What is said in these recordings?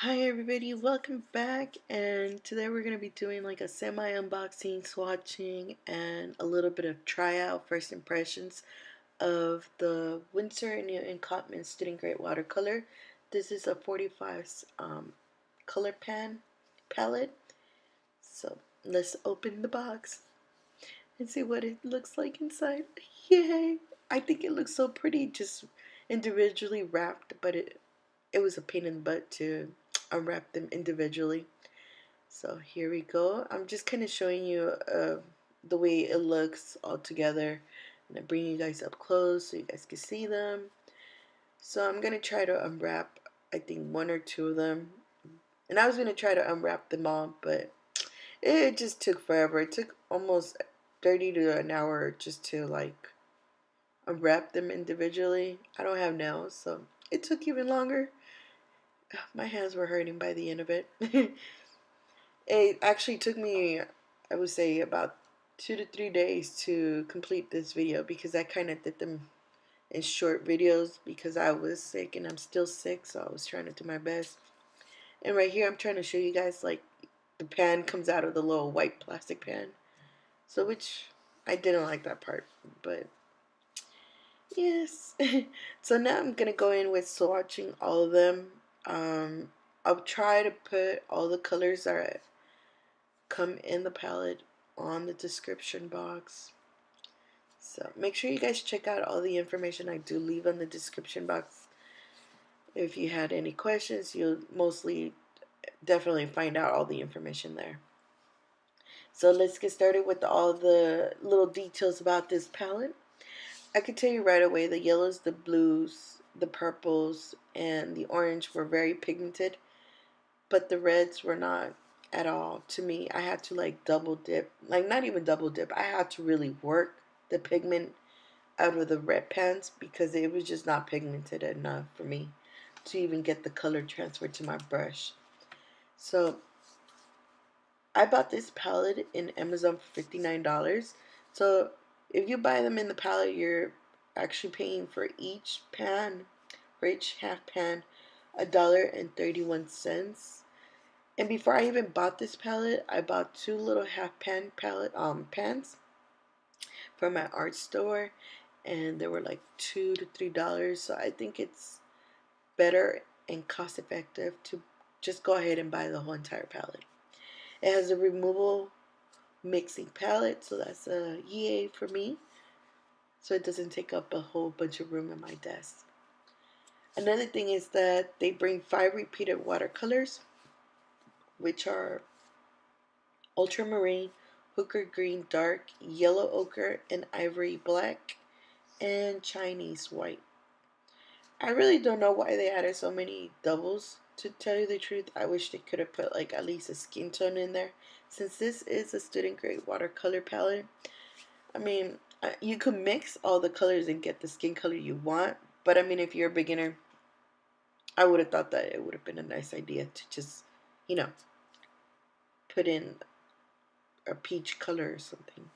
Hi everybody, welcome back, and today we're going to be doing like a semi-unboxing, swatching, and a little bit of tryout first impressions of the Winsor and Newton Cotman Student Grade Watercolor. This is a 45 color palette, so let's open the box and see what it looks like inside. Yay! I think it looks so pretty just individually wrapped, but it was a pain in the butt to unwrap them individually. So here we go. I'm just kind of showing you the way it looks all together. I'm going to bring you guys up close so you guys can see them. So I'm going to try to unwrap, I think, one or two of them. And I was going to try to unwrap them all, but it just took forever. It took almost 30 to an hour just to like unwrap them individually. I don't have nails, so it took even longer. My hands were hurting by the end of it. It actually took me, I would say, about 2 to 3 days to complete this video because I kind of did them in short videos because I was sick and I'm still sick, so I was trying to do my best. And right here I'm trying to show you guys like the pan comes out of the little white plastic pan. So which I didn't like that part, but yes. So now I'm gonna go in with swatching all of them. I'll try to put all the colors that come in the palette on the description box. So make sure you guys check out all the information I do leave on the description box. If you had any questions, you'll mostly definitely find out all the information there. So let's get started with all the little details about this palette. I can tell you right away the yellows, the blues, the purples, and the orange were very pigmented, but the reds were not at all. To me, I had to like double dip, like not even double dip, I had to really work the pigment out of the red pans because it was just not pigmented enough for me to even get the color transferred to my brush. So I bought this palette in Amazon for $59. So if you buy them in the palette, you're actually paying for each pan, for each half pan, $1.31. And before I even bought this palette, I bought two little half pan palette pans from my art store, and they were like $2 to $3. So I think it's better and cost effective to just go ahead and buy the whole entire palette. It has a removable mixing palette, so that's a yay for me. So it doesn't take up a whole bunch of room in my desk. Another thing is that they bring 5 repeated watercolors, which are ultramarine, hooker green dark, yellow ochre, and ivory black, and Chinese white. I really don't know why they added so many doubles. To tell you the truth, I wish they could have put like at least a skin tone in there. Since this is a student grade watercolor palette, I mean, you could mix all the colors and get the skin color you want. But I mean, if you're a beginner, I would have thought that it would have been a nice idea to just, you know, put in a peach color or something.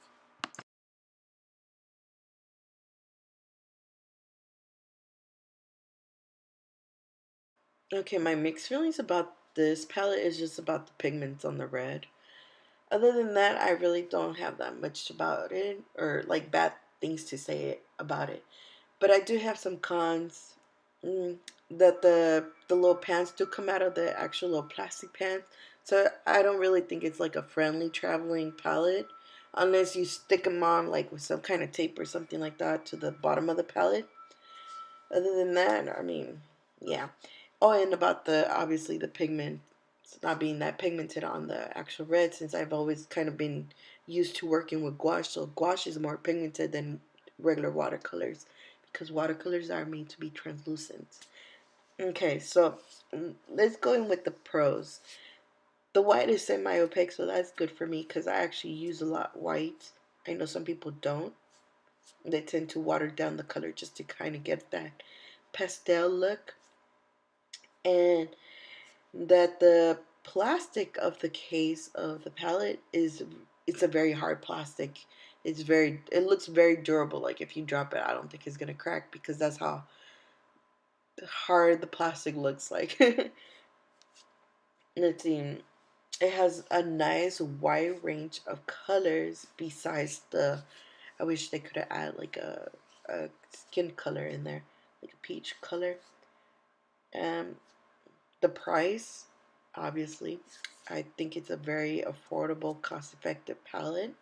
Okay, my mixed feelings about this palette is just about the pigments on the red. Other than that, I really don't have that much about it or like bad things to say about it. But I do have some cons. That the little pants do come out of the actual little plastic pants. So I don't really think it's like a friendly traveling palette unless you stick them on like with some kind of tape or something like that to the bottom of the palette. Other than that, I mean, yeah. Oh, and about the obviously the pigment not being that pigmented on the actual red, since I've always kind of been used to working with gouache. So gouache is more pigmented than regular watercolors because watercolors are made to be translucent. Okay, so let's go in with the pros. The white is semi-opaque, so that's good for me because I actually use a lot white. I know some people don't. They tend to water down the color just to kind of get that pastel look. And that the plastic of the case of the palette is, it's a very hard plastic. It looks very durable. Like if you drop it, I don't think it's gonna crack because that's how hard the plastic looks like. let's see, it has a nice wide range of colors besides the, I wish they could have added like a skin color in there, like a peach color. Um, the price, obviously, I think it's a very affordable, cost-effective palette.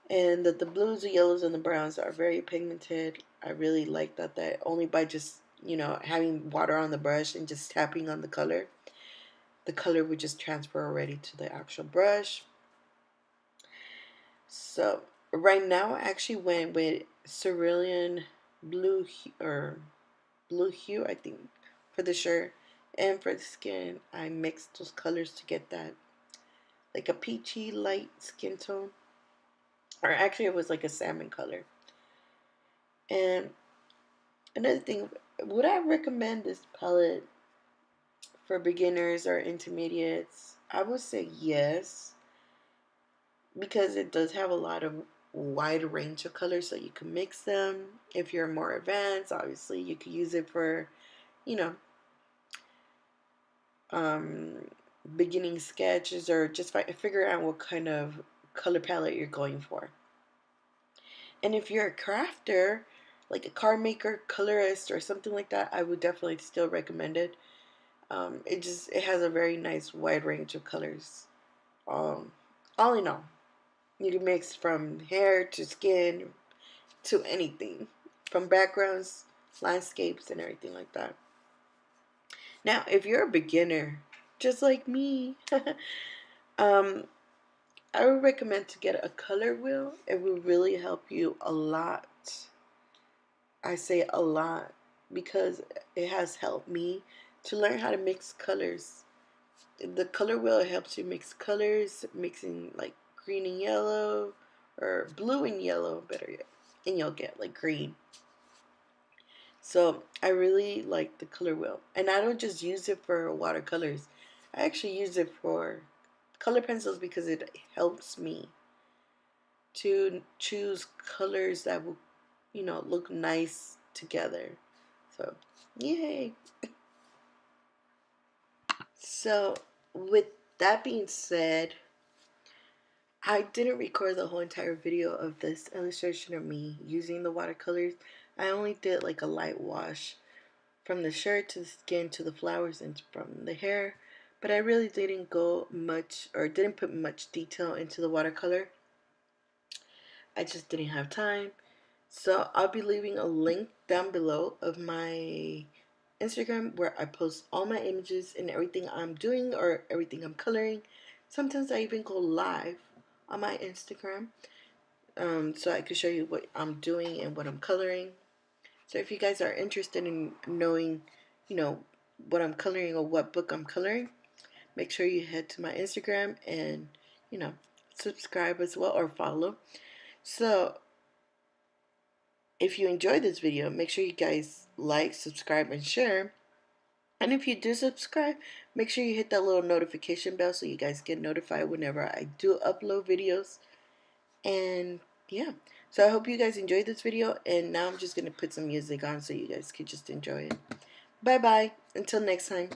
And that the blues, the yellows, and the browns are very pigmented. I really like that only by just, having water on the brush and just tapping on the color would just transfer already to the actual brush. So right now I actually went with cerulean blue or blue hue, I think, for the shirt. And for the skin, I mixed those colors to get that like a peachy light skin tone. Or actually it was like a salmon color. And another thing, would I recommend this palette for beginners or intermediates? I would say yes, because it does have a lot of wide range of colors, so you can mix them. If you're more advanced, obviously you could use it for, you know, um, beginning sketches, or just figure out what kind of color palette you're going for. And if you're a crafter, like a card maker, colorist, or something like that, I would definitely still recommend it. It has a very nice wide range of colors. Um, all in all, you can mix from hair to skin to anything, from backgrounds, landscapes, and everything like that. Now, if you're a beginner, just like me, um, I would recommend to get a color wheel. It will really help you a lot. I say a lot because it has helped me to learn how to mix colors. The color wheel helps you mix colors, mixing like green and yellow, or blue and yellow, better yet, and you'll get like green. So I really like the color wheel, and I don't just use it for watercolors. I actually use it for color pencils because it helps me to choose colors that will, look nice together. So, yay! So, with that being said, I didn't record the whole entire video of this illustration of me using the watercolors. I only did like a light wash from the shirt to the skin to the flowers and from the hair, but I really didn't go much, or didn't put much detail into the watercolor. I just didn't have time. So I'll be leaving a link down below of my Instagram where I post all my images and everything I'm doing or everything I'm coloring. Sometimes I even go live on my Instagram, so I can show you what I'm doing and what I'm coloring. So if you guys are interested in knowing, you know, what I'm coloring or what book I'm coloring, make sure you head to my Instagram and, you know, subscribe as well, or follow. So if you enjoyed this video, make sure you guys like, subscribe, and share. And if you do subscribe, make sure you hit that little notification bell so you guys get notified whenever I do upload videos. And yeah, so I hope you guys enjoyed this video, and now I'm just going to put some music on so you guys could just enjoy it. Bye bye, until next time.